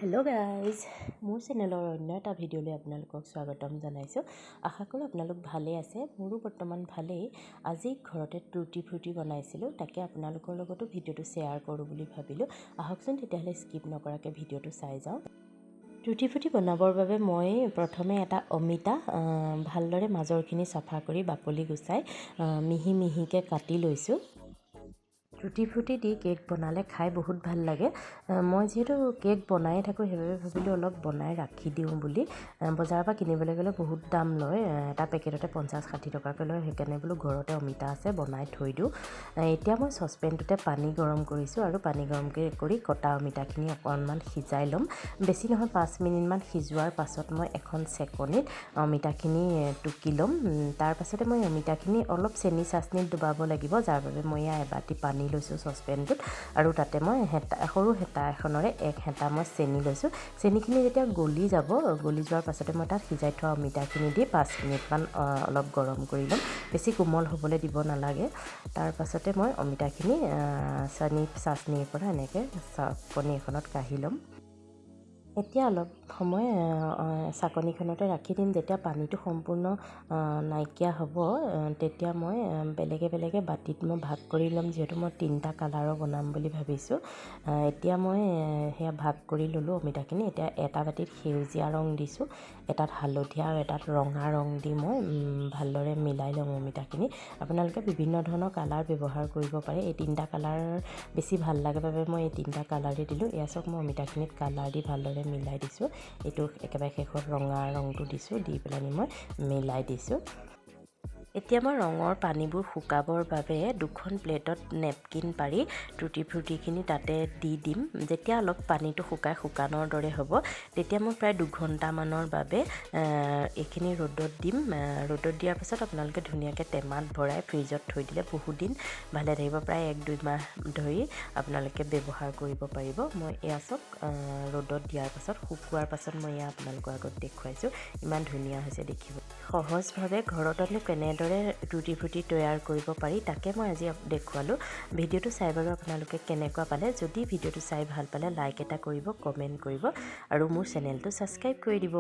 Hello' guys, মোৰ চেনেলৰ অন্য এটা ভিডিঅ'লৈ আপোনালোকক স্বাগতম জনাইছোঁ। আশা কৰোঁ আপোনালোক ভালেই আছে। মোৰো বৰ্তমান ভালেই। আজি ঘৰতে ট্ৰুটি ফ্ৰুটি বনাইছিলোঁ, তাকে আপোনালোকৰ লগতো ভিডিঅ'টো শ্বেয়াৰ কৰোঁ বুলি ভাবিলোঁ। আহকচোন তেতিয়াহ'লে স্কিপ নকৰাকৈ ভিডিঅ'টো চাই যাওঁ। ট্ৰুটি ফ্ৰুটি বনাবৰ বাবে মই প্ৰথমে এটা অমিতা ভালদৰে মাজৰখিনি চাফা কৰি বাকলি গুচাই মিহি মিহিকৈ কাটি লৈছোঁ। ট্ৰুটি ফ্ৰুটি দি কেক বনালে খাই বহুত ভাল লাগে। মই যিহেতু কেক বনায়ে থাকোঁ, সেইবাবে ভাবিলোঁ অলপ বনাই ৰাখি দিওঁ বুলি। বজাৰৰ পৰা কিনিবলৈ গ'লে বহুত দাম লয়, এটা পেকেটতে 50-60 টকাকৈ লয়। সেইকাৰণে বোলো ঘৰতে অমিতা আছে, বনাই থৈ দিওঁ। এতিয়া মই চচপেনটোতে পানী গৰম কৰিছোঁ আৰু পানী গৰম কৰি কটা অমিতাখিনি অকণমান সিজাই ল'ম। বেছি নহয়, 5 মিনিটমান সিজোৱাৰ পাছত মই এখন চেকনিত অমিতাখিনি টুকি ল'ম। তাৰ পাছতে মই অমিতাখিনি অলপ চেনি চাচনিত ডুবাব লাগিব, যাৰ বাবে মই এবাটি পানী লৈছোঁ চচপেনটোত আৰু তাতে মই সৰু হেতা এখনেৰে 1 হেতা মই চেনি লৈছোঁ। চেনিখিনি যেতিয়া গলি যাব, গলি যোৱাৰ পাছতে মই তাত সিজাই থোৱা অমিতাখিনি দি 5 মিনিটমান অলপ গৰম কৰি ল'ম। বেছি কোমল হ'বলৈ দিব নালাগে। তাৰ পাছতে মই অমিতাখিনি চাচনিৰ পৰা এনেকৈ চাকনি এখনত কাঢ়ি ল'ম। এতিয়া অলপ সময় চাকনিখনতে ৰাখি দিম। যেতিয়া পানীটো সম্পূৰ্ণ নাইকিয়া হ'ব, তেতিয়া মই বেলেগে বাতিত মই ভাগ কৰি ল'ম, যিহেতু মই 3টা কালাৰৰ বনাম বুলি ভাবিছোঁ। এতিয়া মই সেয়া ভাগ কৰি ল'লোঁ অমিতাখিনি। এতিয়া এটা বাতিত সেউজীয়া ৰং দিছোঁ, এটাত হালধীয়া আৰু এটাত ৰঙা ৰং দি মই ভালদৰে মিলাই ল'ম অমিতাখিনি। আপোনালোকে বিভিন্ন ধৰণৰ কালাৰ ব্যৱহাৰ কৰিব পাৰে। এই 3টা কালাৰ বেছি ভাল লাগে বাবে মই এই 3টা কালাৰেই দিলোঁ। এয়া চাওক, মই অমিতাখিনিত কালাৰ দি ভালদৰে মিলাই দিছোঁ। এইটো একেবাৰে শেষত ৰঙা ৰংটো দিছোঁ, দি পেলাই মই মিলাই দিছোঁ। এতিয়া মই ৰঙৰ পানীবোৰ শুকাবৰ বাবে 2খন প্লেটত নেপকিন পাৰি ট্ৰুটি ফ্ৰুটিখিনি তাতে দি দিম। যেতিয়া অলপ পানীটো শুকানৰ দৰে হ'ব, তেতিয়া মই প্ৰায় 2 ঘণ্টামানৰ বাবে এইখিনি ৰ'দত দিম। ৰ'দত দিয়াৰ পাছত আপোনালোকে ধুনীয়াকৈ টেমাত ভৰাই ফ্ৰিজত থৈ দিলে বহুত দিন ভালে থাকিব। প্ৰায় 1-2 মাহ ধৰি আপোনালোকে ব্যৱহাৰ কৰিব পাৰিব। মই এয়া চাওক, ৰ'দত দিয়াৰ পাছত শুকোৱাৰ পাছত মই এয়া আপোনালোকৰ আগত দেখুৱাইছোঁ। ইমান ধুনীয়া হৈছে দেখিব। সহজভাৱে ঘৰতনো কেনেদৰে ট্ৰুটি ফ্ৰুটি তৈয়াৰ কৰিব পাৰি, তাকে মই আজি দেখুৱালোঁ। ভিডিঅ'টো চাই বাৰু আপোনালোকে কেনেকুৱা পালে? যদি ভিডিঅ'টো চাই ভাল পালে লাইক এটা কৰিব, কমেণ্ট কৰিব আৰু মোৰ চেনেলটো ছাবস্ক্ৰাইব কৰি দিব।